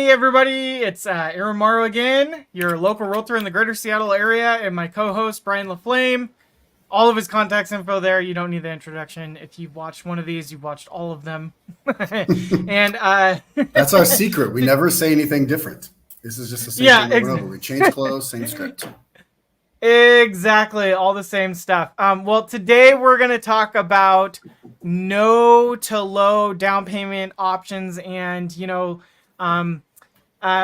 Hey everybody, it's Aaron Morrow again, your local realtor in the greater Seattle area, and my co-host Bryan LaFlamme. All of his contact info there. You don't need the introduction. If you've watched one of these, you've watched all of them. And that's our secret. We never say anything different. This is just the same thing over and over. We change clothes, same script. Exactly, all the same stuff. Well, today we're going to talk about no to low down payment options, and a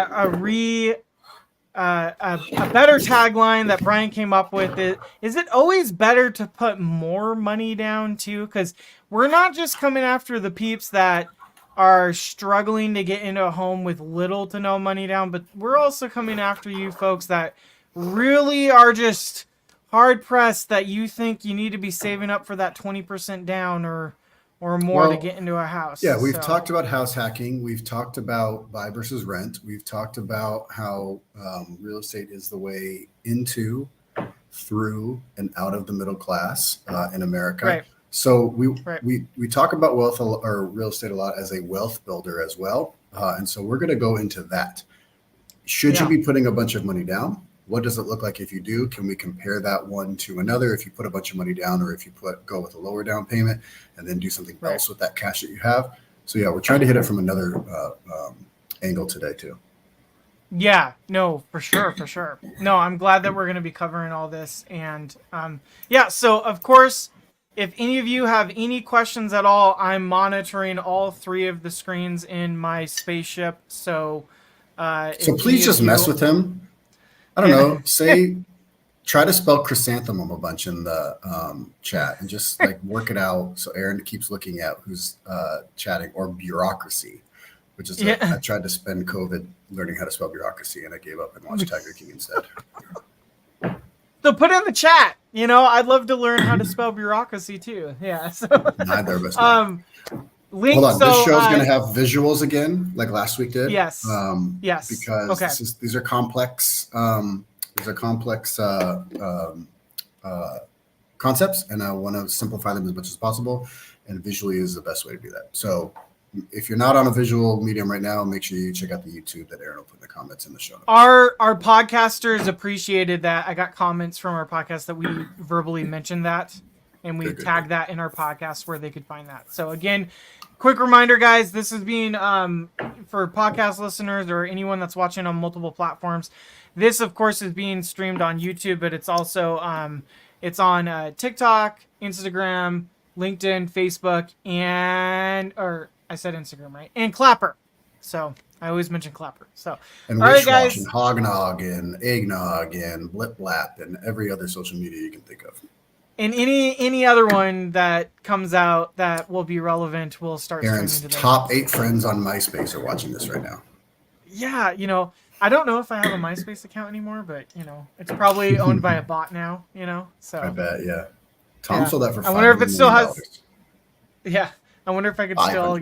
better tagline that Bryan came up with is it always better to put more money down too? Because we're not just coming after the peeps that are struggling to get into a home with little to no money down, but we're also coming after you folks that really are just hard pressed, that you think you need to be saving up for that 20% down or more to get into a house. Yeah, we've talked about house hacking. We've talked about buy versus rent. We've talked about how real estate is the way into, through, and out of the middle class in America. Right. So we talk about wealth or real estate a lot as a wealth builder as well. And so we're going to go into that. Should you be putting a bunch of money down? What does it look like if you do? Can we compare that one to another if you put a bunch of money down, or if you go with a lower down payment and then do something else with that cash that you have? So yeah, we're trying to hit it from another angle today too. Yeah, no, for sure. No, I'm glad that we're going to be covering all this. And so of course, if any of you have any questions at all, I'm monitoring all three of the screens in my spaceship. So please just mess with him. I don't know. Try to spell chrysanthemum a bunch in the chat and just like work it out. So Aaron keeps looking at who's chatting, or bureaucracy, which is I tried to spend COVID learning how to spell bureaucracy, and I gave up and watched Tiger King instead. So put in the chat. I'd love to learn how to spell bureaucracy too. Yeah. So neither of us know. Hold on, this show's going to have visuals again, like last week did. Yes. Yes. Because these are complex. These are complex concepts, and I want to simplify them as much as possible. And visually is the best way to do that. So, if you're not on a visual medium right now, make sure you check out the YouTube that Aaron will put in the comments in the show notes. Our podcasters appreciated that. I got comments from our podcast that we verbally mentioned that. And we tagged that in our podcast where they could find that. So again, quick reminder, guys, this is being for podcast listeners or anyone that's watching on multiple platforms. This, of course, is being streamed on YouTube, but it's also it's on TikTok, Instagram, LinkedIn, Facebook, or I said Instagram, right? And Clapper. So I always mention Clapper. So and all right, guys, and Hognog and Eggnog and Blip Blap and every other social media you can think of. And any other one that comes out that will be relevant, we'll start. Aaron's top 8 friends on MySpace are watching this right now. Yeah, I don't know if I have a MySpace account anymore, but it's probably owned by a bot now. So I bet, yeah. Tom sold that for $5 million. I wonder if it still has. Yeah, I wonder if I could still,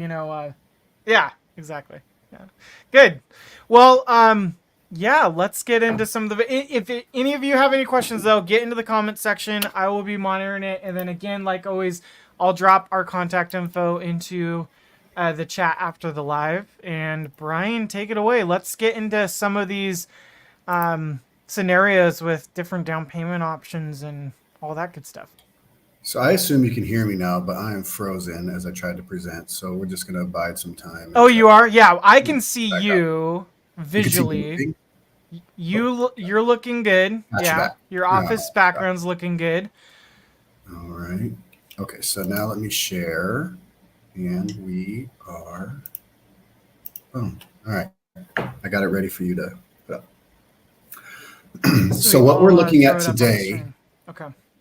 yeah, exactly. Yeah, good. Well, yeah, let's get into some of the... If any of you have any questions, though, get into the comment section. I will be monitoring it. And then again, like always, I'll drop our contact info into the chat after the live. And Bryan, take it away. Let's get into some of these scenarios with different down payment options and all that good stuff. So I assume you can hear me now, but I am frozen as I tried to present. So we're just going to abide some time. Oh, you are? Yeah, I can see you visually. You're looking good. Your office background's looking good. All right. Okay, so now let me share, and we are. Boom. All right, I got it ready for you to put up. So what we're looking at today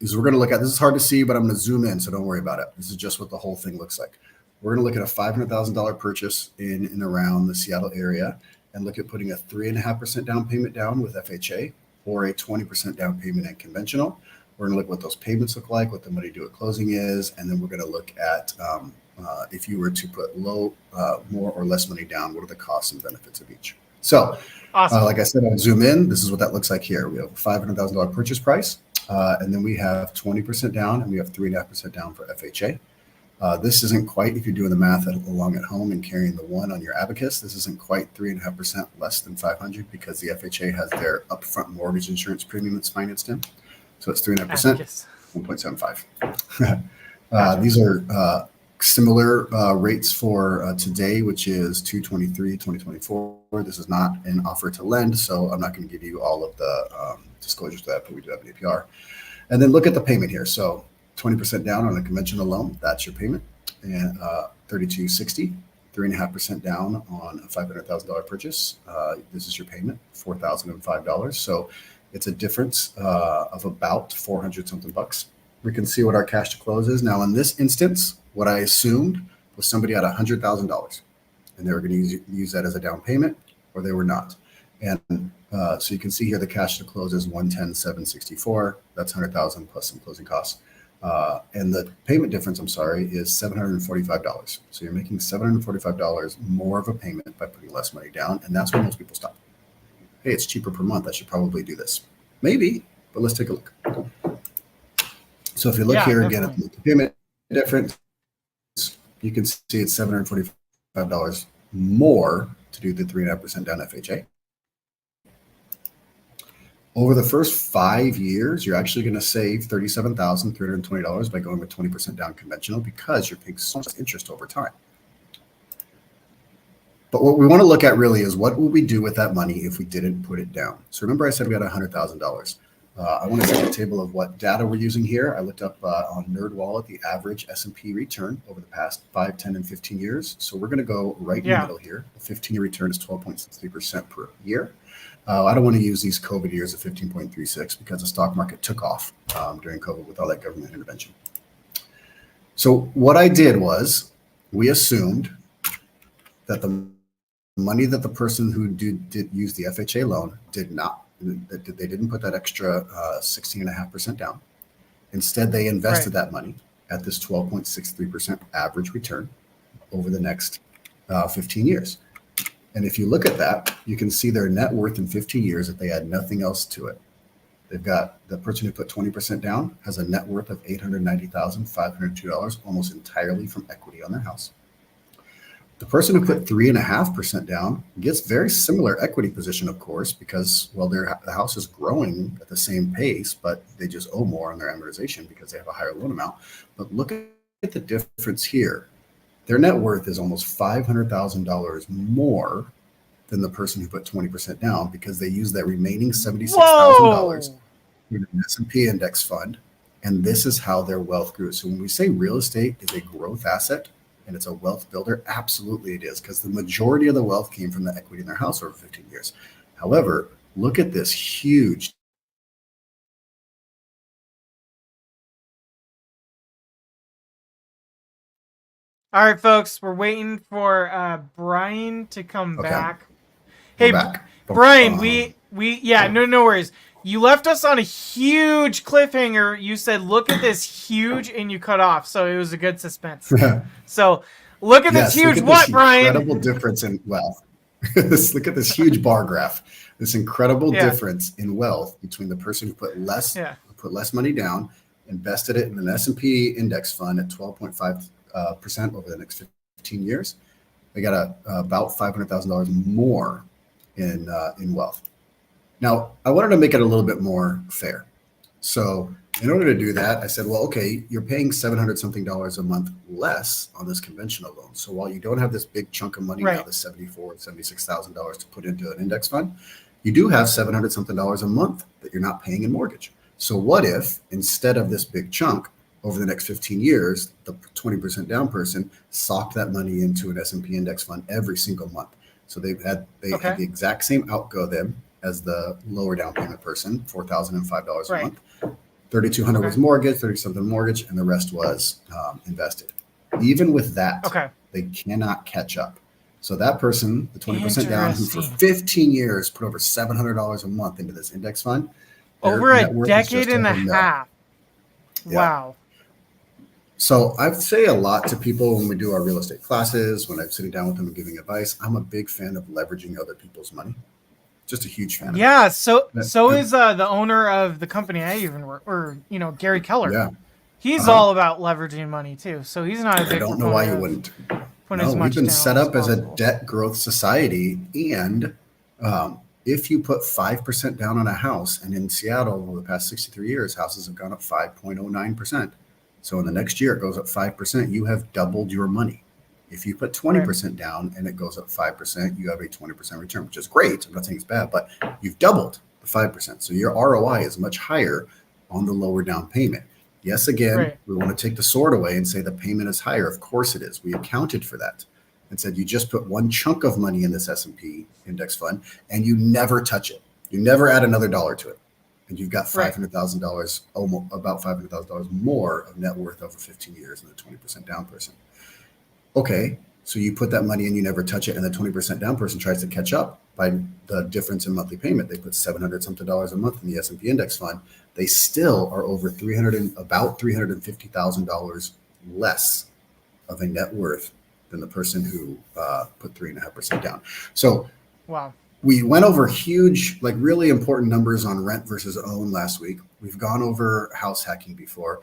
is we're going to look at. This is hard to see, but I'm going to zoom in, so don't worry about it. This is just what the whole thing looks like. We're going to look at a $500,000 purchase in and around the Seattle area, and look at putting a 3.5% down payment down with FHA, or a 20% down payment in conventional. We're going to look at what those payments look like, what the money due at closing is, and then we're going to look at if you were to put more or less money down, what are the costs and benefits of each. So, awesome. Like I said, I'll zoom in. This is what that looks like here. We have a $500,000 purchase price, and then we have 20% down, and we have 3.5% down for FHA. This isn't quite, if you're doing the math along at home and carrying the 1 on your abacus, this isn't quite 3.5% less than 500 because the FHA has their upfront mortgage insurance premium that's financed in. So it's 3.5%, 1.75. These are similar rates for today, which is 2/23, 2024. This is not an offer to lend, so I'm not going to give you all of the disclosures to that, but we do have an APR. And then look at the payment here. So 20% down on a conventional loan, that's your payment, and $3,260. 3.5% down on a $500,000 purchase. This is your payment, $4,005. So it's a difference of about 400 something bucks. We can see what our cash to close is. Now, in this instance, what I assumed was somebody had $100,000 and they were going to use that as a down payment, or they were not. And so you can see here the cash to close is $110,764. That's $100,000 plus some closing costs. And the payment difference, is $745. So you're making $745 more of a payment by putting less money down. And that's where most people stop. Hey, it's cheaper per month. I should probably do this. Maybe, but let's take a look. So if you look here again at the payment difference, you can see it's $745 more to do the 3.5% down FHA. Over the first 5 years, you're actually going to save $37,320 by going with 20% down conventional because you're paying so much interest over time. But what we want to look at really is what will we do with that money if we didn't put it down? So remember I said we had $100,000. I want to see a table of what data we're using here. I looked up on NerdWallet the average S&P return over the past 5, 10, and 15 years. So we're going to go right in the middle here. The 15-year return is 12.63% per year. I don't want to use these COVID years of 15.36 because the stock market took off during COVID with all that government intervention. So what I did was we assumed that the money that the person who did use the FHA loan they didn't put that extra 16.5% down. Instead, they invested that money at this 12.63% average return over the next 15 years. And if you look at that, you can see their net worth in 15 years if they had nothing else to it. They've got the person who put 20% down has a net worth of $890,502, almost entirely from equity on their house. The person who put 3.5% down gets very similar equity position, of course, because, well, the house is growing at the same pace, but they just owe more on their amortization because they have a higher loan amount. But look at the difference here. Their net worth is almost $500,000 more than the person who put 20% down because they use that remaining $76,000 in an S&P index fund. And this is how their wealth grew. So when we say real estate is a growth asset, and it's a wealth builder, absolutely it is, because the majority of the wealth came from the equity in their house over 15 years. However, look at this huge All right, folks, we're waiting for Brian to come back. Hey, back. Brian, no worries. You left us on a huge cliffhanger. You said, look at this huge, and you cut off. So it was a good suspense. So look at this huge Brian? Incredible difference in wealth. Look at this huge bar graph. This incredible difference in wealth between the person who put less money down, invested it in an S&P index fund at 12.5% over the next 15 years. They got about $500,000 more in wealth. Now, I wanted to make it a little bit more fair. So in order to do that, I said, well, okay, you're paying $700 something a month less on this conventional loan. So while you don't have this big chunk of money now, the $74,000, $76,000 to put into an index fund, you do have $700 something a month that you're not paying in mortgage. So what if instead of this big chunk over the next 15 years, the 20% down person socked that money into an S&P index fund every single month? So they had the exact same outgo then as the lower down payment person, $4,005 a month. $3,200 was mortgage, 30-something mortgage, and the rest was invested. Even with that, they cannot catch up. So that person, the 20% down, who for 15 years put over $700 a month into this index fund, over a decade and a half. Wow. So I say a lot to people when we do our real estate classes, when I'm sitting down with them and giving advice. I'm a big fan of leveraging other people's money. Just a huge fan. So is the owner of the company I even work, or Gary Keller. he's all about leveraging money too. So he's not a I big don't know why you proponent of wouldn't. putting No, as we've much been down set as up as a possible. debt growth society. And if you put 5% down on a house, and in Seattle over the past 63 years, houses have gone up 5.09%. So in the next year, it goes up 5%. You have doubled your money. If you put 20% down and it goes up 5%, you have a 20% return, which is great. I'm not saying it's bad, but you've doubled the 5%. So your ROI is much higher on the lower down payment. Yes, again, we want to take the sword away and say the payment is higher. Of course it is. We accounted for that and said you just put one chunk of money in this S&P index fund and you never touch it. You never add another dollar to it. And you've got $500,000, almost about $500,000 more of net worth over 15 years than the 20% down person. Okay, so you put that money in, you never touch it, and the 20% down person tries to catch up by the difference in monthly payment. They put $700 something a month in the S&P index fund. They still are over about $350,000 less of a net worth than the person who put 3.5% down. So wow. We went over huge, like really important numbers on rent versus own last week. We've gone over house hacking before.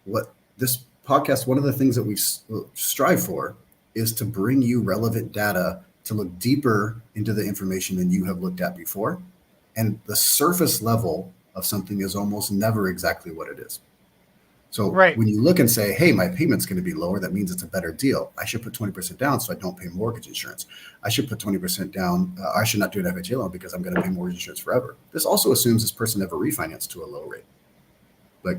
What this podcast, one of the things that we strive for is to bring you relevant data to look deeper into the information than you have looked at before. And the surface level of something is almost never exactly what it is. So when you look and say, hey, my payment's going to be lower, that means it's a better deal. I should put 20% down so I don't pay mortgage insurance. I should put 20% down. I should not do an FHA loan because I'm going to pay mortgage insurance forever. This also assumes this person never refinanced to a low rate. Like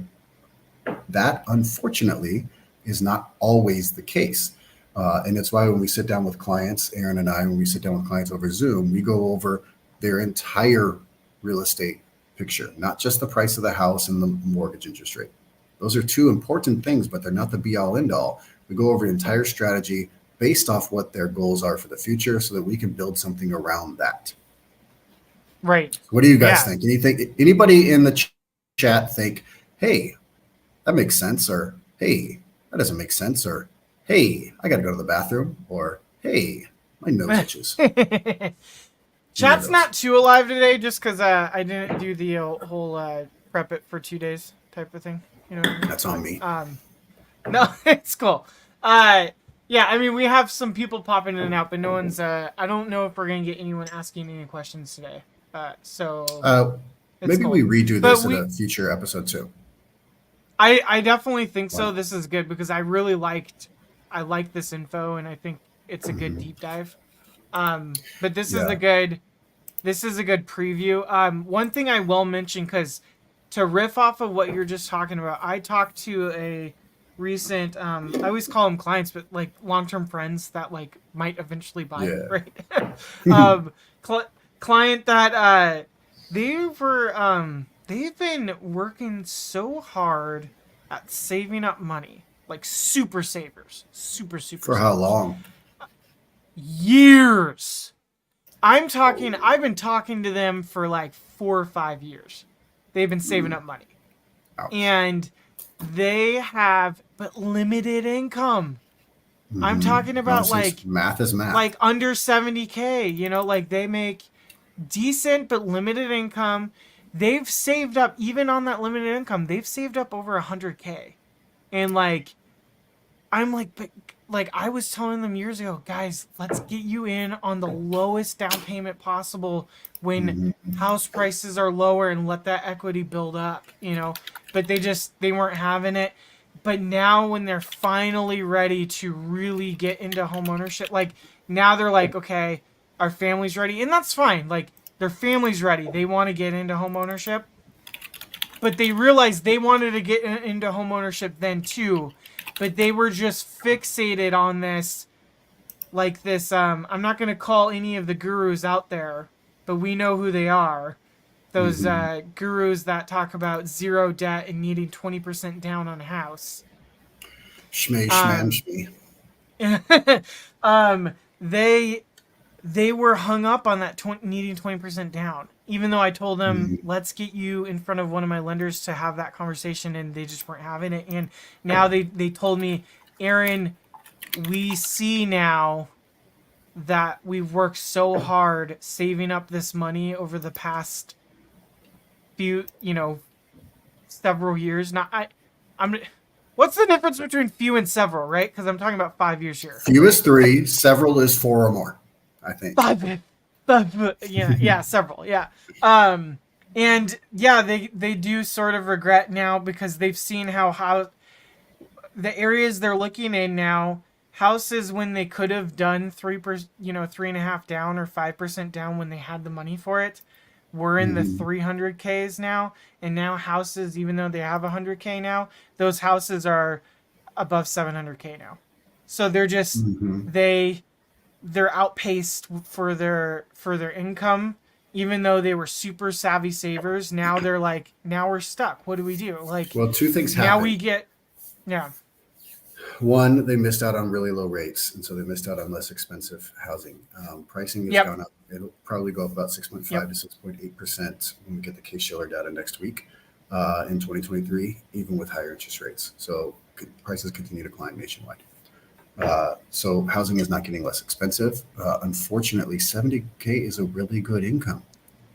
that, unfortunately, is not always the case. And it's why when we sit down with clients, Aaron and I, when we sit down with clients over Zoom, we go over their entire real estate picture, not just the price of the house and the mortgage interest rate. Those are two important things, but they're not the be all end all. We go over the entire strategy based off what their goals are for the future so that we can build something around that. Right. What do you guys think? Anybody in the chat think, hey, that makes sense, or hey, that doesn't make sense, or hey, I got to go to the bathroom, or hey, my nose itches. Chat's not too alive today just because I didn't do the whole prep it for 2 days type of thing. You know what I mean? That's on me. No, it's cool. Yeah, I mean, we have some people popping in and out, but no one's, I don't know if we're going to get anyone asking any questions today. So maybe cool. we redo this in a future episode too. I definitely think so. This is good because I really liked this info and I think it's a good deep dive. But this is a good preview. One thing I will mention, because to riff off of what you're just talking about, I talked to a recent, I always call them clients, but like long-term friends that like might eventually buy, right? Client that they've been working so hard at saving up money, like super savers. For how long? Years. I've been talking to them for like 4 or 5 years. They've been saving up money. Ouch. And they have but limited income. I'm talking about like math is math. Like under 70K, you know, like they make decent but limited income. They've saved up, even on that limited income, they've saved up over 100K. And like, I'm like, but like I was telling them years ago, guys, let's get you in on the lowest down payment possible when house prices are lower and let that equity build up, you know. But they weren't having it. But now when they're finally ready to really get into home ownership, like now they're like, okay, our family's ready. And that's fine. Like their family's ready. They want to get into home ownership. But they realized they wanted to get into home ownership then too. But they were just fixated on this, like this, I'm not going to call any of the gurus out there, but we know who they are. Those gurus that talk about zero debt and needing 20% down on a house. Shmee, shmee. They were hung up on that needing 20% down. Even though I told them, let's get you in front of one of my lenders to have that conversation, and they just weren't having it. And now they told me, Aaron, we see now that we've worked so hard saving up this money over the past few, several years. What's the difference between few and several, right? Because I'm talking about 5 years here. Few is 3, several is 4 or more, I think. Five, yeah, several, yeah. And yeah, they do sort of regret now because they've seen how the areas they're looking in now, houses when they could have done 3%, 3.5 down or 5% down when they had the money for it, were in the 300Ks now, and now houses, even though they have 100K now, those houses are above 700K now. So they're just they're outpaced for their income, even though they were super savvy savers. Now they're like, now we're stuck. What do we do? Like, well, 2 things happen. Now we get, yeah. One, they missed out on really low rates, and so they missed out on less expensive housing. Pricing has gone up. It'll probably go up about 6.5 to 6.8% when we get the Case-Shiller data next week in 2023, even with higher interest rates. So prices continue to climb nationwide. So housing is not getting less expensive. Unfortunately, 70K is a really good income.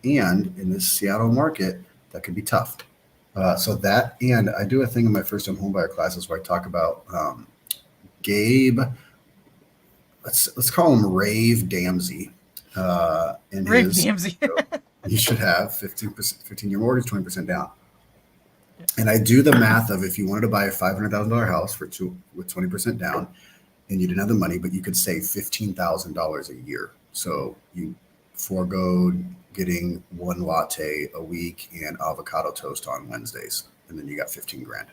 And in this Seattle market, that could be tough. So that, and I do a thing in my first time homebuyer classes where I talk about Gabe, let's call him Rave Damsey. And Rave Damsey. He should have 15%, 15-year mortgage, 20% down. Yeah. And I do the math of if you wanted to buy a $500,000 house with 20% down, and you didn't have the money, but you could save $15,000 a year. So you forego getting 1 latte a week and avocado toast on Wednesdays, and then you got 15 grand.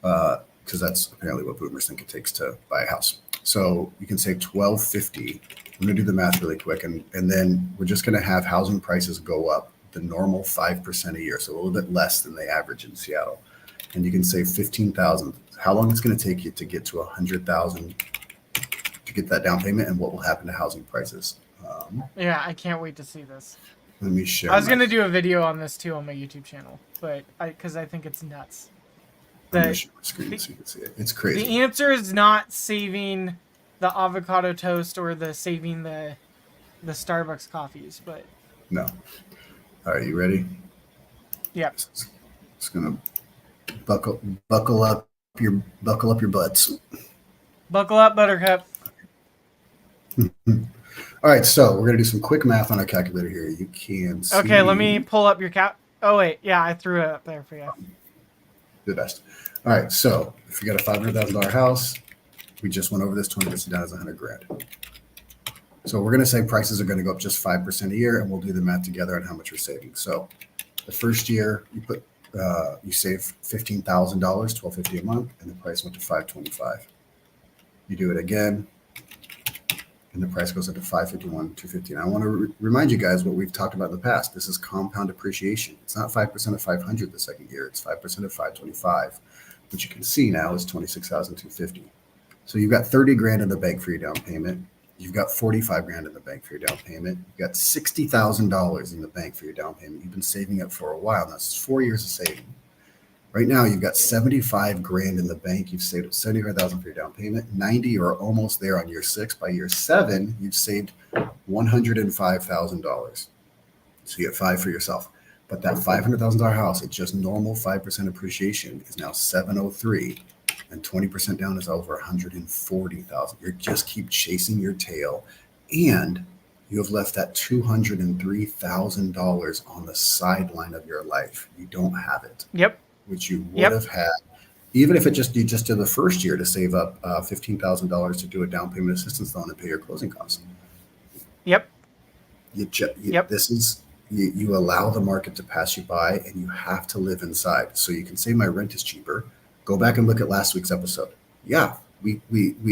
Because that's apparently what boomers think it takes to buy a house. So you can save $1,250. I'm going to do the math really quick, and then we're just going to have housing prices go up the normal 5% a year, so a little bit less than they average in Seattle. And you can save $15,000. How long it's going to take you to get to $100,000 to get that down payment, and what will happen to housing prices? Yeah, I can't wait to see this. Let me share. I was going to do a video on this too on my YouTube channel, but because I think it's nuts. I'm going to share my screen so you can see it. It's crazy. The answer is not saving the avocado toast or saving the Starbucks coffees, but no. All right, you ready? Yeah. It's gonna buckle up your butts. Buckle up, Buttercup. All right, so we're gonna do some quick math on our calculator here. You can see. Okay, let me pull up your Oh wait, yeah, I threw it up there for you. The best. All right, so if you got a $500,000 house, we just went over this. 20% down is $100,000. So we're going to say prices are going to go up just 5% a year, and we'll do the math together on how much we're saving. So the first year you save $15,000, $1,250 a month, and the price went to $525. You do it again, and the price goes up to $551, $250. And I want to remind you guys what we've talked about in the past. This is compound appreciation. It's not 5% of 500 the second year. It's 5% of 525, which you can see now is $26,250. So you've got $30,000 in the bank for your down payment. You've got $45,000 in the bank for your down payment. You've got $60,000 in the bank for your down payment. You've been saving it for a while. That's 4 years of saving. Right now, you've got $75,000 in the bank. You've saved $75,000 for your down payment. 90 or almost there on year 6. By year 7, you've saved $105,000. So you get 5 for yourself. But that $500,000 house at just normal 5% appreciation is now $703,000. And 20% down is over $140,000. You just keep chasing your tail, and you have left that $203,000 on the sideline of your life. You don't have it. Yep. Which you would have had, even if you just did the first year to save up $15,000 to do a down payment assistance loan and pay your closing costs. Yep. This is you allow the market to pass you by, and you have to live inside. So you can say my rent is cheaper. Go back and look at last week's episode. Yeah, we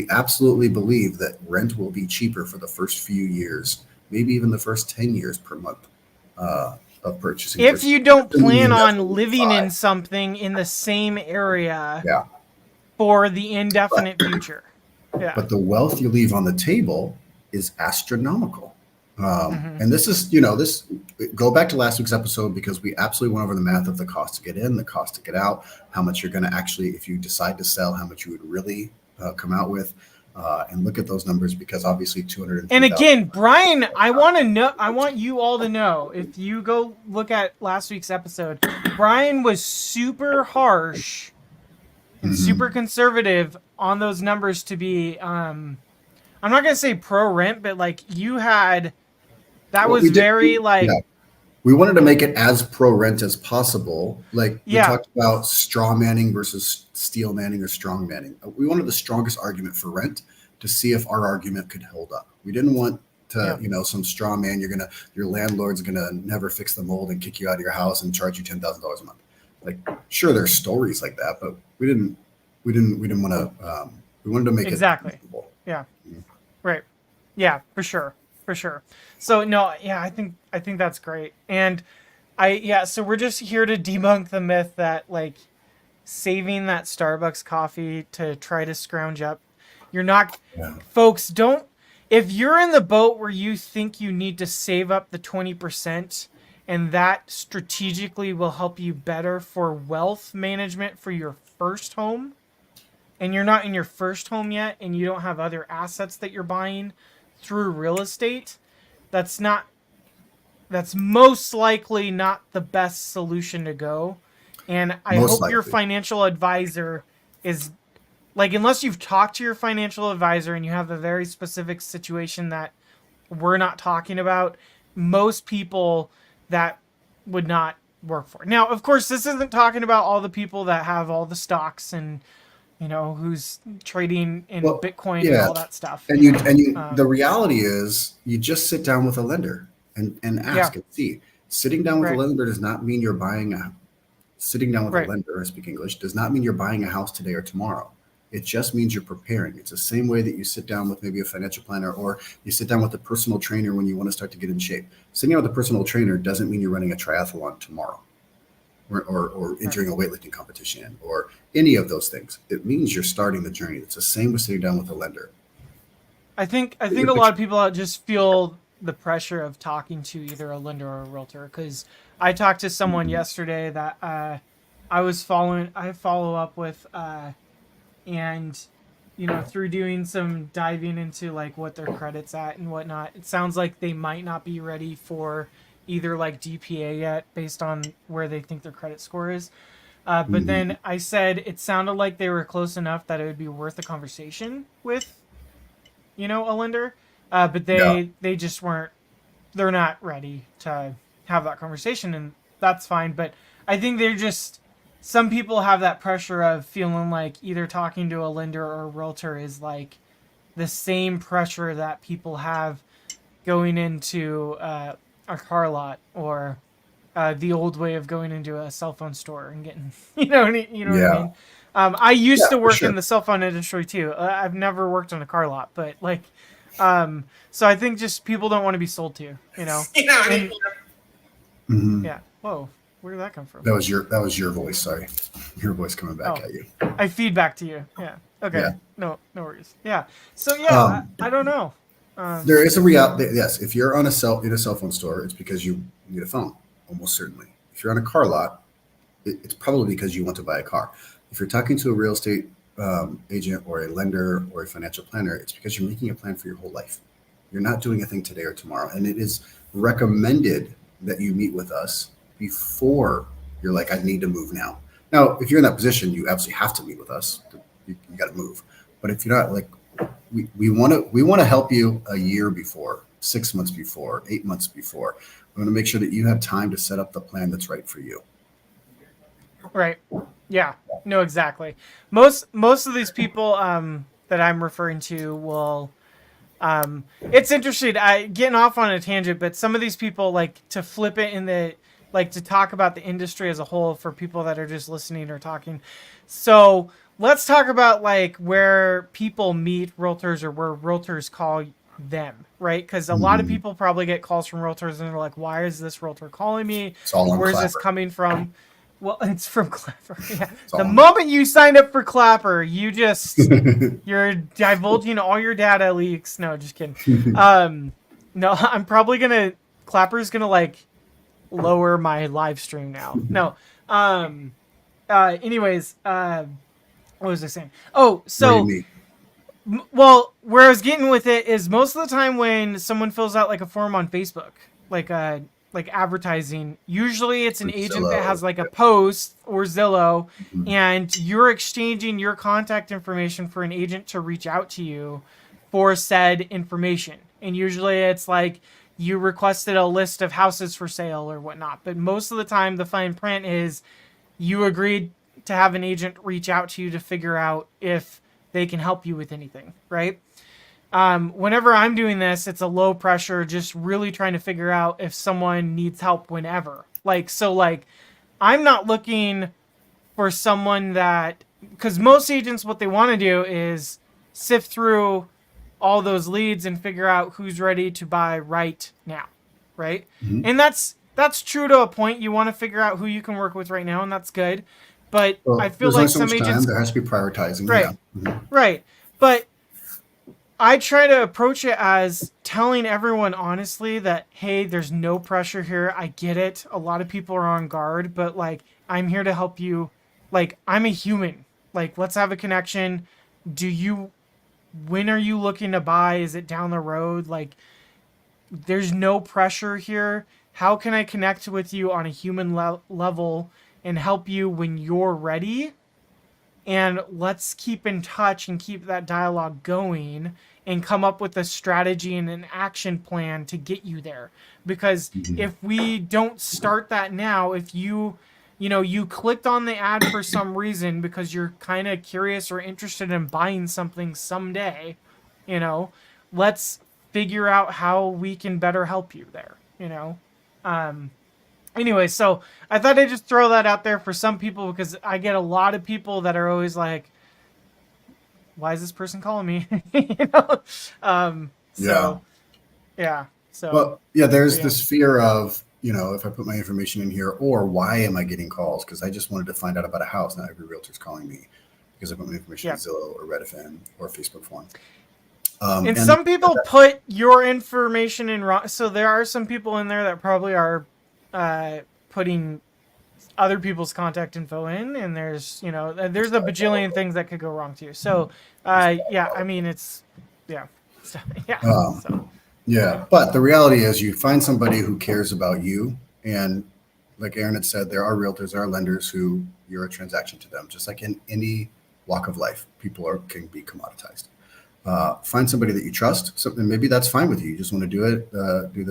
absolutely believe that rent will be cheaper for the first few years, maybe even the first 10 years per month of purchasing. If you don't plan on living in something in the same area for the indefinite future. Yeah. But the wealth you leave on the table is astronomical. And this is, go back to last week's episode, because we absolutely went over the math of the cost to get in, the cost to get out, how much you're going to actually, if you decide to sell, how much you would really come out with, and look at those numbers, because obviously 200. And again, Brian, I want you all to know, if you go look at last week's episode, Brian was super harsh and super conservative on those numbers to be, I'm not going to say pro rent, but like you had, that Well, was very like, yeah. We wanted to make it as pro rent as possible. Like we yeah, talked about straw manning versus steel manning or strong manning. We wanted the strongest argument for rent to see if our argument could hold up. We didn't want to, yeah, some straw man. Your landlord's gonna never fix the mold and kick you out of your house and charge you $10,000 a month. Like, sure, there's stories like that, but we didn't want to. We wanted to make exactly. it reasonable. Yeah. Right. Yeah, for sure. For sure. So no, yeah, I think that's great. And so we're just here to debunk the myth that like saving that Starbucks coffee to try to scrounge up. You're not Yeah. folks, don't if you're in the boat where you think you need to save up the 20% and that strategically will help you better for wealth management for your first home, and you're not in your first home yet and you don't have other assets that you're buying through real estate, that's most likely not the best solution to go. And I Most hope your likely. financial advisor is like, unless you've talked to your financial advisor and you have a very specific situation that we're not talking about, most people that would not work for. Now, of course, this isn't talking about all the people that have all the stocks and who's trading in Well, Bitcoin and yeah. all that stuff. And the reality is you just sit down with a lender and Yeah, ask and see. Sitting down with a right, lender does not mean you're buying sitting down with a right, lender, I speak English, does not mean you're buying a house today or tomorrow. It just means you're preparing. It's the same way that you sit down with maybe a financial planner or you sit down with a personal trainer when you want to start to get in shape. Sitting down with a personal trainer doesn't mean you're running a triathlon tomorrow or right. entering a weightlifting competition or any of those things. It means you're starting the journey. It's the same with sitting down with a lender. I think a lot of people just feel the pressure of talking to either a lender or a realtor, because I talked to someone yesterday that I follow up with, and through doing some diving into like what their credit's at and whatnot, it sounds like they might not be ready for either like DPA yet based on where they think their credit score is. But Mhm. then I said it sounded like they were close enough that it would be worth a conversation with, a lender. But Yeah. they just weren't. They're not ready to have that conversation, and that's fine. But I think they're just. Some people have that pressure of feeling like either talking to a lender or a realtor is like the same pressure that people have going into a car lot, or the old way of going into a cell phone store and getting, you know what I Yeah. mean? I used Yeah, to for work in sure. the cell phone industry too. I've never worked on a car lot, but like, so I think just people don't want to be sold to, and Mhm. yeah. Whoa, where did that come from? That was your voice. Sorry. Your voice coming back Oh, at you. I feedback to you. Yeah. Yeah. Okay. No worries. Yeah. So yeah, Um, I don't know. There is a reality. Yes, if you're in a cell phone store, it's because you need a phone, almost certainly. If you're on a car lot, it's probably because you want to buy a car. If you're talking to a real estate agent or a lender or a financial planner, it's because you're making a plan for your whole life. You're not doing a thing today or tomorrow, and it is recommended that you meet with us before you're like, I need to move now. Now, if you're in that position, you absolutely have to meet with us. You got to move. But if you're not, like, we want to help you a year before, 6 months before, 8 months before. We want to make sure that you have time to set up the plan that's right for you. Right. Yeah. No, exactly. Most of these people that I'm referring to will it's interesting. I getting off on a tangent, but some of these people like to flip it in the like to talk about the industry as a whole for people that are just listening or talking. So let's talk about like where people meet realtors or where realtors call them, right? Because a lot of Mhm. people probably get calls from realtors and they're like, "Why is this realtor calling me? It's all on Where is this Clapper. coming from?" Well, it's from Clapper. Yeah. It's The all on. moment you signed up for Clapper, you're divulging all your data leaks. No, just kidding. No, I'm probably gonna Clapper's gonna like lower my live stream now. No. Anyways, what was I saying? Oh, What do you so mean? well, where I was getting with it is most of the time when someone fills out like a form on Facebook, like like advertising, usually it's an agent that Zillow. has like a post or Zillow, Mhm. and you're exchanging your contact information for an agent to reach out to you for said information. And usually it's like you requested a list of houses for sale or whatnot. But most of the time, the fine print is you agreed to have an agent reach out to you to figure out if they can help you with anything, right? Whenever I'm doing this, it's a low pressure, just really trying to figure out if someone needs help whenever. Like, I'm not looking for someone that, because most agents, what they want to do is sift through all those leads and figure out who's ready to buy right now, right? Mhm. And that's true to a point. You want to figure out who you can work with right now, and that's good. But I Well, feel there's only like so some much time. agents, There has to be prioritizing. right, Yeah. Mhm. right. But I try to approach it as telling everyone honestly that, hey, there's no pressure here. I get it. A lot of people are on guard, but like, I'm here to help you. Like, I'm a human. Like, let's have a connection. Do you, when are you looking to buy? Is it down the road? Like, there's no pressure here. How can I connect with you on a human level and help you when you're ready? And let's keep in touch and keep that dialogue going and come up with a strategy and an action plan to get you there. Because Mhm. if we don't start that now, if you clicked on the ad for some reason because you're kind of curious or interested in buying something someday, you know, let's figure out how we can better help you there. Um, Anyway, so I thought I'd just throw that out there for some people because I get a lot of people that are always like, "Why is this person calling me?" you know. Yeah. So yeah. Well, yeah, So there's yeah. this fear of, if I put my information in here, or why am I getting calls? Because I just wanted to find out about a house. Not every realtor's calling me because I put my information in Yeah. Zillow or Redfin or Facebook form. And And some people put your information in wrong. So there are some people in there that probably are putting other people's contact info in, and there's a bajillion things that could go wrong too. So yeah, I mean it's yeah. So, yeah. So um, yeah, but the reality is you find somebody who cares about you. And like Aaron had said, there are realtors, there are lenders who you're a transaction to them, just like in any walk of life. People can be commoditized. Find somebody that you trust. Something maybe that's fine with you. You just want to do it, do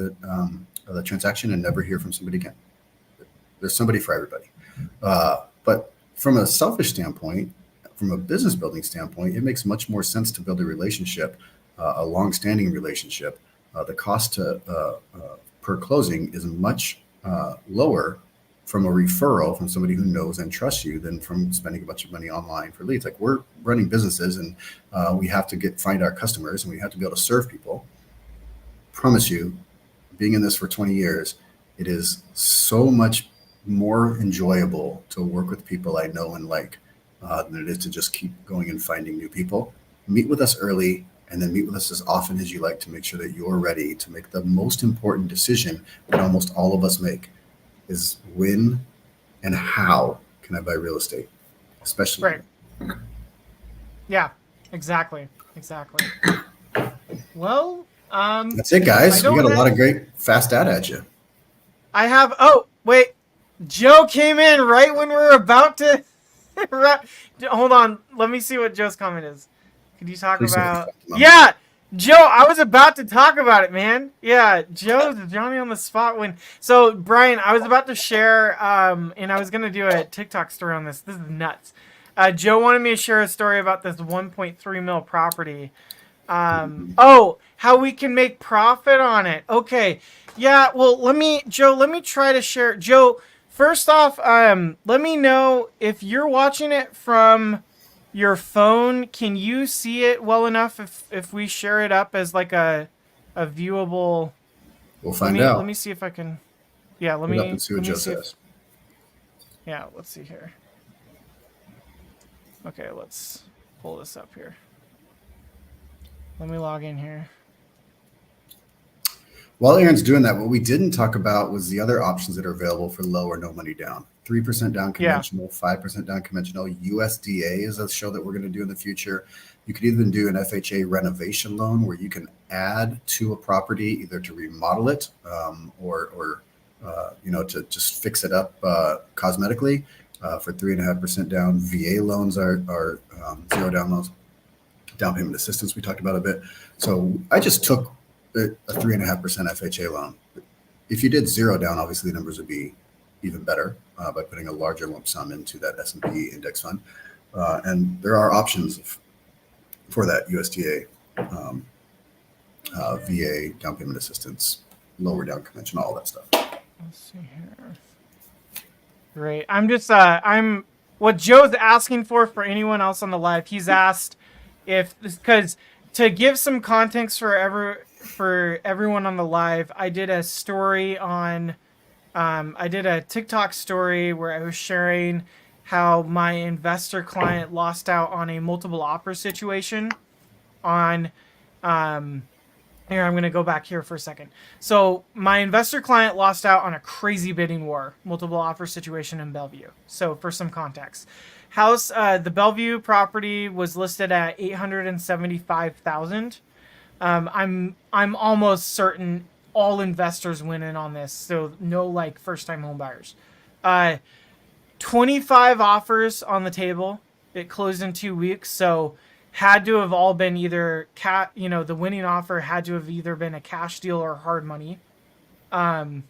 the transaction, and never hear from somebody again. There's somebody for everybody. But from a selfish standpoint, from a business building standpoint, it makes much more sense to build a relationship, a long-standing relationship. The cost per closing is much lower from a referral from somebody who knows and trusts you than from spending a bunch of money online for leads. Like, we're running businesses, and we have to find our customers, and we have to be able to serve people. Promise you, being in this for 20 years, it is so much more enjoyable to work with people I know and like than it is to just keep going and finding new people. Meet with us early, and then meet with us as often as you like to make sure that you're ready to make the most important decision that almost all of us make, is when and how can I buy real estate, especially right. here. Yeah. Exactly. Well, That's it, I guys. We got don't a lot have. of great fast ad at you. I have. Oh wait, Joe came in right when we were about to. Hold on. Let me see what Joe's comment is. Could you talk Please say about? perfect moment. Yeah, Joe. I was about to talk about it, man. Yeah, Joe's Johnny on the spot. So Brian, I was about to share, and I was gonna do a TikTok story on this. This is nuts. Joe wanted me to share a story about this 1.3 mil property. Oh, how we can make profit on it. Okay. Yeah, well, Joe, let me try to share. Joe, first off, let me know if you're watching it from your phone. Can you see it well enough if we share it up as like a viewable? We'll Let find me let out. me see if I can. Yeah, Put it up and see what let me Joe see if says. yeah, let's see here. Okay, let's pull this up here. Let me log in here. While Aaron's doing that, what we didn't talk about was the other options that are available for low or no money down. 3% down Yeah. conventional, 5% down conventional. USDA is a show that we're going to do in the future. You could even do an FHA renovation loan where you can add to a property either to remodel it or to just fix it up cosmetically for 3.5% down. VA loans are zero down loans, down payment assistance we talked about a bit. So I just took a 3.5% FHA loan. If you did zero down, obviously the numbers would be even better by putting a larger lump sum into that S&P index fund. And there are options for that USDA, VA, down payment assistance, lower down convention, all that stuff. Let's see here. Great. I'm what Joe's asking for anyone else on the live. He's asked if, because to give some context for everyone on the live, I did a story on, I did a TikTok story where I was sharing how my investor client lost out on a multiple offer situation on, here, I'm going to go back here for a second. So my investor client lost out on a crazy bidding war, multiple offer situation in Bellevue. So for some context, the Bellevue property was listed at $875,000. I'm almost certain all investors went in on this. So no like first time home buyers. 25 offers on the table. It closed in 2 weeks. So had to have all been either the winning offer had to have either been a cash deal or hard money,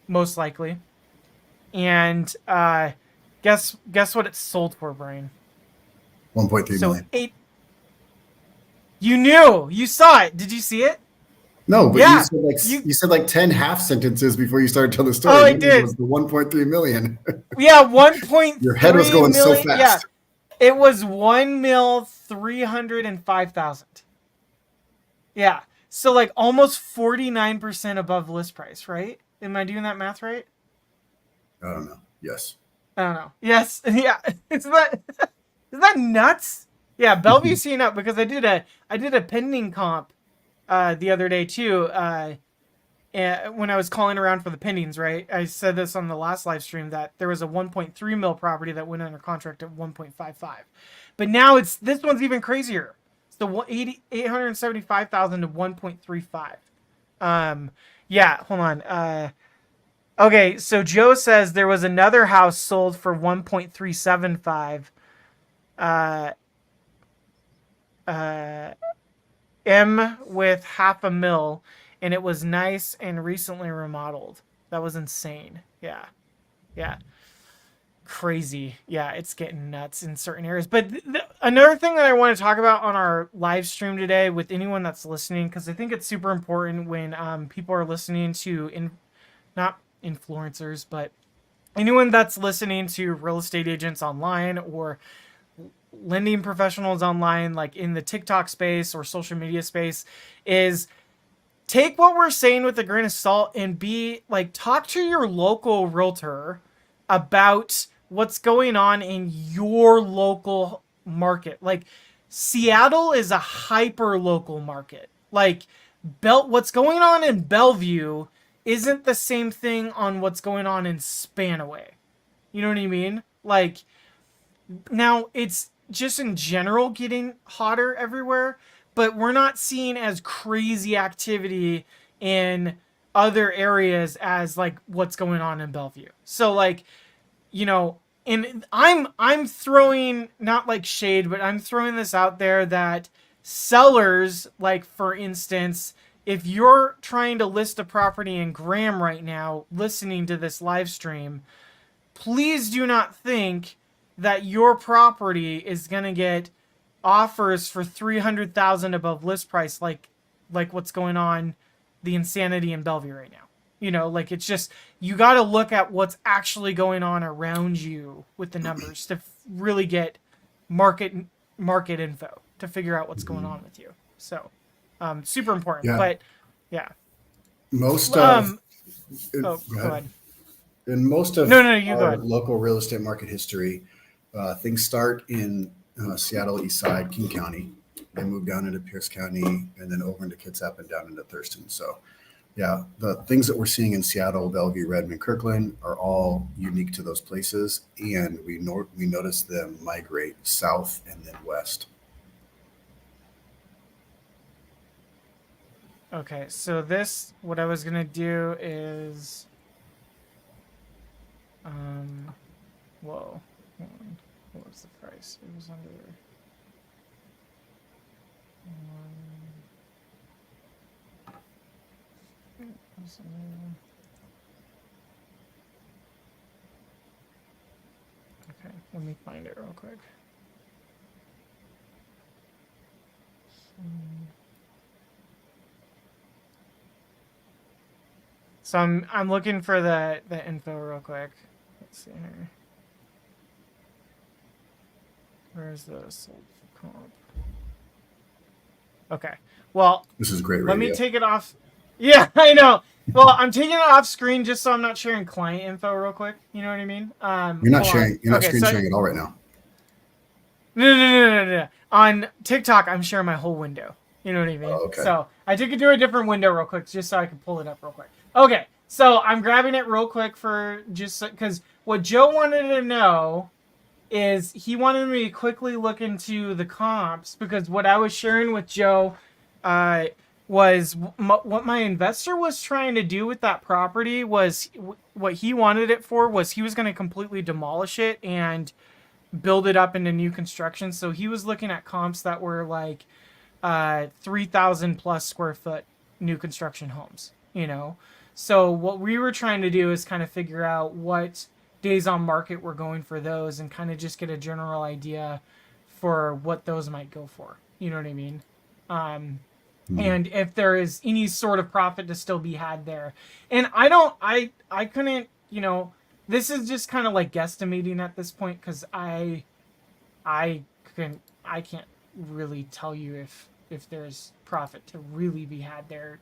most likely. And guess what it sold for, Brian? 1.3 million. You saw it. Did you see it? No, but yeah, you said like 10 half sentences before you started telling the story. Oh, I did. It was the 1.3 million. Yeah, 1.3. Your head was going so fast. Yeah. It was 1,305,000. Yeah. So like almost 49% above list price, right? Am I doing that math right? I don't know. Yes. I don't know. Yes. Yeah. Is that nuts? Yeah, Bellevue's seen up because I did a pending comp the other day too. When I was calling around for the pendings, right? I said this on the last live stream that there was a 1.3 mil property that went under contract at 1.55. But now this one's even crazier. It's the 875,000 to 1.35. Yeah, hold on. Okay, so Joe says there was another house sold for 1.375. M with $500,000. And it was nice and recently remodeled. That was insane. Yeah. Crazy. Yeah, it's getting nuts in certain areas. But another thing that I want to talk about on our live stream today with anyone that's listening, because I think it's super important when people are listening to, not influencers, but anyone that's listening to real estate agents online or lending professionals online, like in the TikTok space or social media space, is take what we're saying with a grain of salt and talk to your local realtor about what's going on in your local market. Like Seattle is a hyper local market. Like what's going on in Bellevue isn't the same thing on what's going on in Spanaway. You know what I mean? Like now it's just in general getting hotter everywhere, but we're not seeing as crazy activity in other areas as like what's going on in Bellevue. So like, and I'm throwing not like shade, but I'm throwing this out there that sellers, like for instance, if you're trying to list a property in Graham right now, listening to this live stream, please do not think that your property is going to get offers for 300,000 above list price, like what's going on, the insanity in Bellevue right now. Like it's just, you got to look at what's actually going on around you with the numbers to really get market info to figure out what's going on with you. So, super important. Yeah. But yeah, most go ahead. In most of our local real estate market history, things start in Seattle East Side, King County. They move down into Pierce County and then over into Kitsap and down into Thurston. So, yeah, the things that we're seeing in Seattle, Bellevue, Redmond, Kirkland are all unique to those places, and we notice them migrate south and then west. Okay, so what I was gonna do is Whoa. Hold on. What was the price? It was under. Okay, let me find it real quick. So I'm looking for the info real quick. Let's see here. Where's the sold comp? Okay. Well, This is great radio. Let me take it off. Yeah, I know. Well, I'm taking it off screen just so I'm not sharing client info real quick. You know what I mean? You're not sharing. You're not okay, screen sharing at all right now. No. On TikTok, I'm sharing my whole window. You know what I mean? Oh, okay. So I took it to a different window real quick just so I could pull it up real quick. Okay, so I'm grabbing it real quick for just because what Joe wanted to know is he wanted me to quickly look into the comps because what I was sharing with Joe was what my investor was trying to do with that property was what he wanted it for was he was going to completely demolish it and build it up into new construction. So he was looking at comps that were like 3,000 plus square foot new construction homes, you know? So what we were trying to do is kind of figure out what days on market we're going for those and kind of just get a general idea for what those might go for. You know what I mean? And if there is any sort of profit to still be had there. And I couldn't, you know, this is just kind of like guesstimating at this point because I can't really tell you if there's profit to really be had there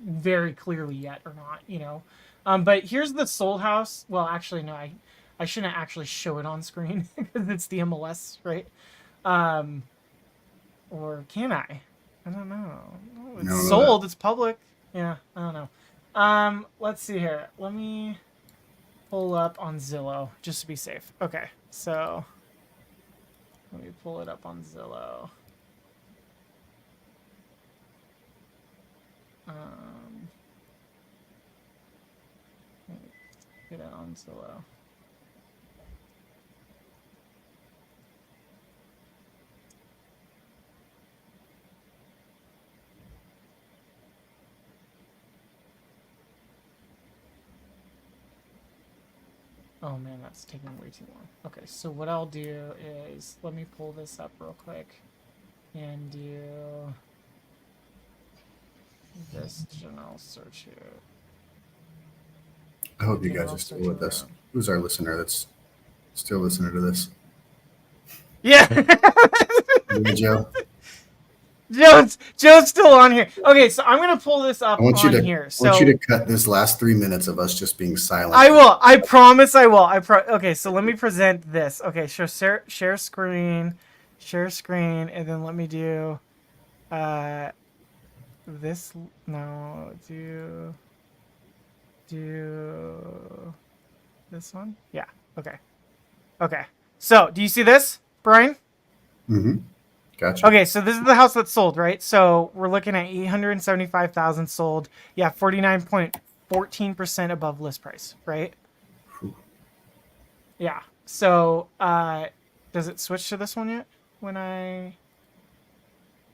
very clearly yet or not, you know. But here's the sold house. Well, actually, no, I shouldn't actually show it on screen because it's the MLS, right? Or can I? I don't know. No, it's sold. It's public. Yeah, I don't know. Let's see here. Let me pull up on Zillow just to be safe. Okay, so let me pull it up on Zillow. Get it on Zillow. Oh man, that's taking way too long. Okay, so what I'll do is, let me pull this up real quick and do this general search here. I hope you guys are still with us. Who's our listener that's still listening to this? Yeah. Joe? Joe's still on here. Okay, so I'm gonna pull this up on here. I want you to cut this last 3 minutes of us just being silent. I will. I promise I will. Okay, so let me present this. Okay, share screen, and then let me do this. No, do this one. Yeah. Okay. So, do you see this, Brian? Mm-hmm. Gotcha. Okay, so this is the house that's sold, right? So we're looking at 875,000 sold. Yeah, 49.14% above list price, right? Whew. Yeah. So does it switch to this one yet?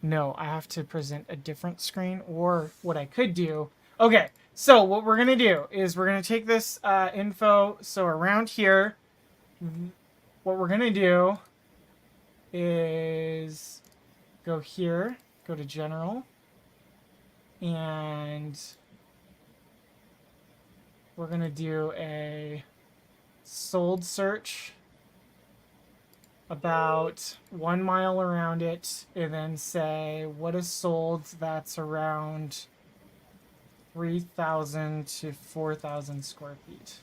No, I have to present a different screen, or what I could do. Okay, so what we're gonna do is we're gonna take this info. So around here, what we're gonna do is go here, go to general, and we're gonna do a sold search about 1 mile around it, and then say what is sold that's around 3,000 to 4,000 square feet.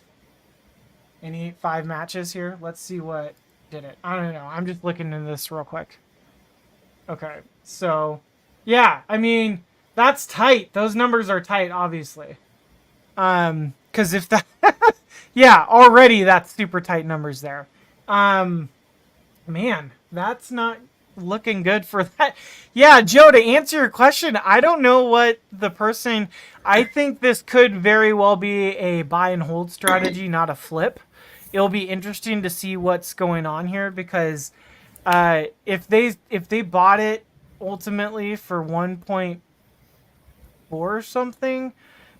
Any 5 matches here? Let's see what did it. I don't know. I'm just looking into this real quick. Okay, so yeah, I mean that's tight. Those numbers are tight, obviously. Because if that, yeah, already that's super tight numbers there. Man, that's not looking good for that. Yeah, Joe, to answer your question, I don't know what the person. I think this could very well be a buy and hold strategy, not a flip. it'll be interesting to see what's going on here, because if they bought it ultimately for 1.4 or something,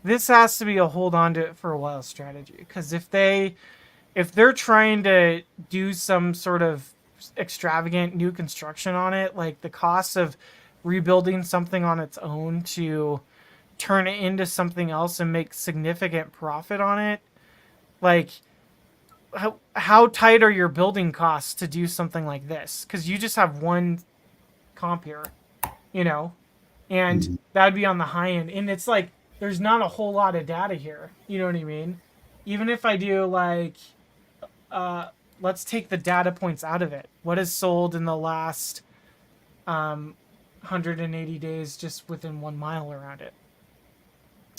this has to be a hold on to it for a while strategy. Because if they're trying to do some sort of extravagant new construction on it, like the cost of rebuilding something on its own to turn it into something else and make significant profit on it, like how tight are your building costs to do something like this? Because you just have one comp here, you know, and that'd be on the high end. And it's like there's not a whole lot of data here. You know what I mean? Even if I do like, let's take the data points out of it. What is sold in the last 180 days just within 1 mile around it?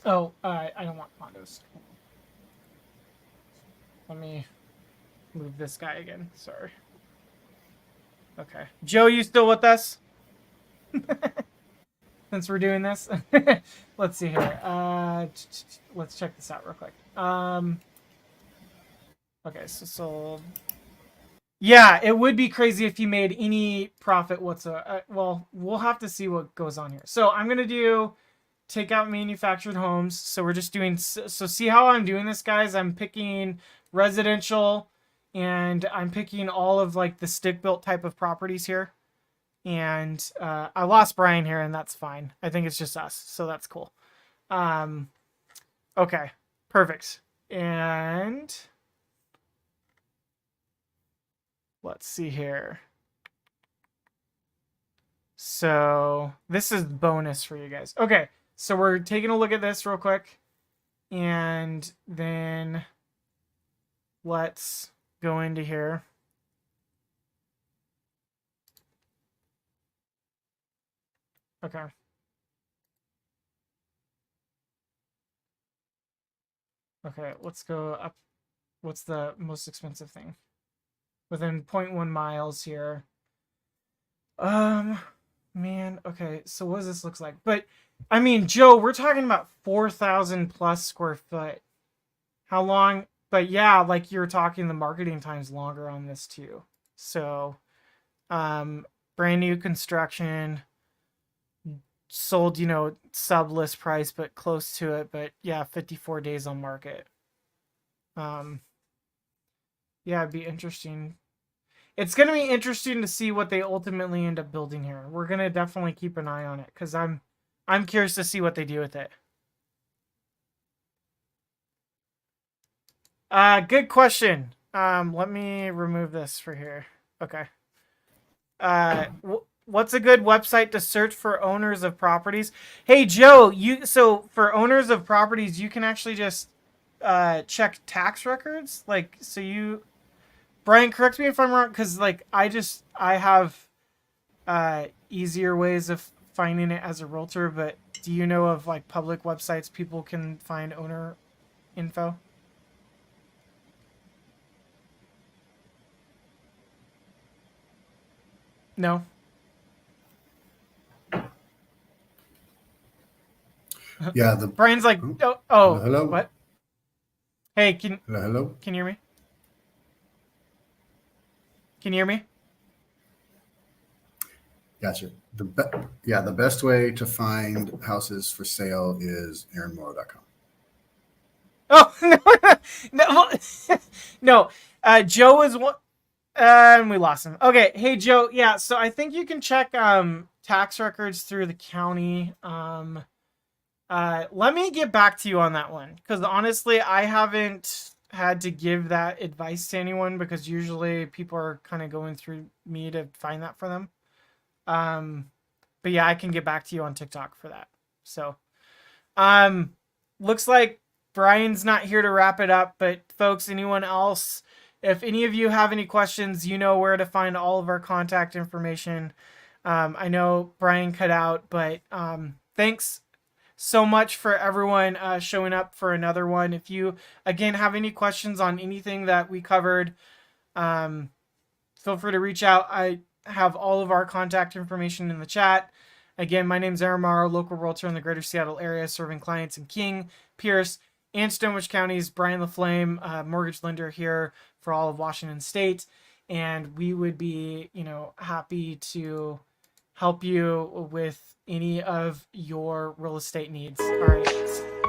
Oh, I don't want condos. Let me move this guy again. Sorry. Okay. Joe, you still with us? Since we're doing this. Let's see here. Let's check this out real quick. Okay, so sold. Yeah, it would be crazy if you made any profit whatsoever. Well, we'll have to see what goes on here. So I'm going to do take out manufactured homes. So we're just doing, so see how I'm doing this, guys? I'm picking residential, and I'm picking all of like the stick-built type of properties here. And I lost Brian here, and that's fine. I think it's just us, so that's cool. Okay, perfect. And let's see here. So this is bonus for you guys. Okay, so we're taking a look at this real quick, and then let's go into here. Okay. Okay, let's go up. What's the most expensive thing? Within 0.1 miles here. Man, okay, so what does this look like? But, I mean, Joe, we're talking about 4,000 plus square foot. How long? But yeah, like you're talking, the marketing time's longer on this too. So, brand new construction, sold, you know, sub list price, but close to it. But yeah, 54 days on market. Yeah, it'd be interesting. It's going to be interesting to see what they ultimately end up building here. We're going to definitely keep an eye on it, because I'm curious to see what they do with it. Good question. Let me remove this for here. Okay. What's a good website to search for owners of properties? Hey, Joe, so for owners of properties, you can actually just check tax records. Like, so you, Brian, correct me if I'm wrong, because like I have easier ways of finding it as a realtor, but do you know of like public websites people can find owner info? No. Yeah, Brian's like, hello. What? Hey, can hello. Can you hear me? Can you hear me? Gotcha. The best way to find houses for sale is aaronmorrow.com. Oh no, no. Joe was one, and we lost him. Okay, hey Joe. Yeah, so I think you can check tax records through the county. Let me get back to you on that one, because honestly, I haven't had to give that advice to anyone, because usually people are kind of going through me to find that for them. But yeah, I can get back to you on TikTok for that. So, looks like Brian's not here to wrap it up, but folks, anyone else, if any of you have any questions, you know where to find all of our contact information. I know Brian cut out, but thanks so much for everyone showing up for another one. If you, again, have any questions on anything that we covered, feel free to reach out. I have all of our contact information in the chat. Again, my name is Aaron Morrow, local realtor in the greater Seattle area, serving clients in King, Pierce, and Stonewich County's Bryan LaFlamme, mortgage lender here for all of Washington State. And we would be, happy to help you with any of your real estate needs. All right.